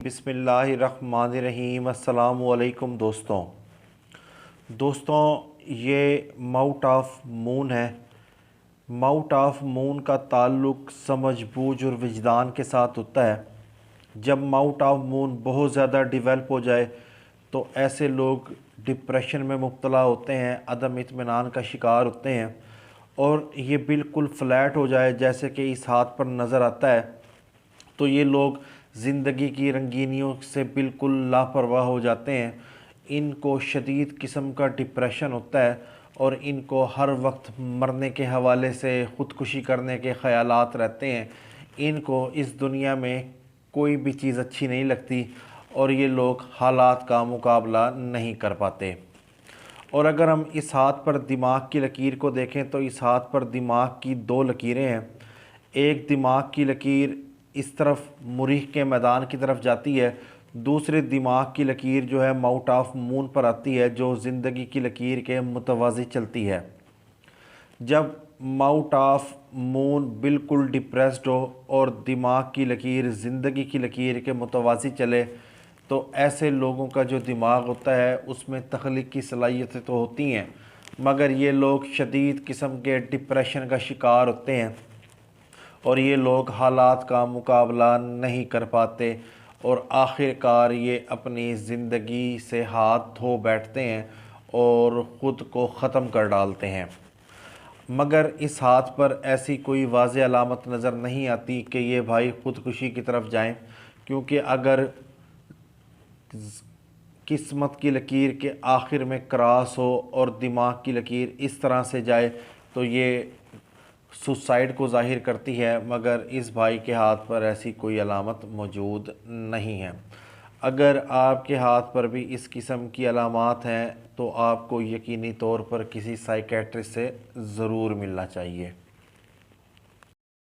बिस्मिल्लाहिर्रहमानिर्रहीम। अस्सलामु अलैकुम दोस्तों, ये माउट ऑफ मून है। माउट ऑफ मून का ताल्लुक़ समझ बूझ और विजदान के साथ होता है। जब माउट ऑफ मून बहुत ज़्यादा डेवलप हो जाए तो ऐसे लोग डिप्रेशन में मुब्तला होते हैं, अदम इत्मीनान का शिकार होते हैं। और ये बिल्कुल फ्लैट हो जाए जैसे कि इस हाथ पर नज़र आता है, तो ये लोग ज़िंदगी की रंगीनियों से बिल्कुल लापरवाह हो जाते हैं। इनको शदीद किस्म का डिप्रेशन होता है और इनको हर वक्त मरने के हवाले से ख़ुदकुशी करने के ख़यालात रहते हैं। इनको इस दुनिया में कोई भी चीज़ अच्छी नहीं लगती और ये लोग हालात का मुकाबला नहीं कर पाते। और अगर हम इस हाथ पर दिमाग की लकीर को देखें तो इस हाथ पर दिमाग की दो लकीरें हैं। एक दिमाग की लकीर इस तरफ मुरीख के मैदान की तरफ जाती है, दूसरे दिमाग की लकीर जो है माउट ऑफ मून पर आती है, जो ज़िंदगी की लकीर के मुतवाज़ी चलती है। जब माउट ऑफ मून बिल्कुल डिप्रेस्ड हो और दिमाग की लकीर ज़िंदगी की लकीर के मुतवाज़ी चले तो ऐसे लोगों का जो दिमाग होता है उसमें तख्लीक की सलाहियतें तो होती हैं, मगर ये लोग शदीद किस्म के डिप्रेशन का शिकार होते हैं और ये लोग हालात का मुकाबला नहीं कर पाते और आखिरकार ये अपनी ज़िंदगी से हाथ धो बैठते हैं और ख़ुद को ख़त्म कर डालते हैं। मगर इस हाथ पर ऐसी कोई वाज़ेह अलामत नज़र नहीं आती कि ये भाई ख़ुदकुशी की तरफ जाएं, क्योंकि अगर किस्मत की लकीर के आखिर में क्रॉस हो और दिमाग की लकीर इस तरह से जाए तो ये सुसाइड को ज़ाहिर करती है, मगर इस भाई के हाथ पर ऐसी कोई अलामत मौजूद नहीं है। अगर आपके हाथ पर भी इस किस्म की अलामात हैं तो आपको यकीनी तौर पर किसी साइकेट्रिस्ट से ज़रूर मिलना चाहिए।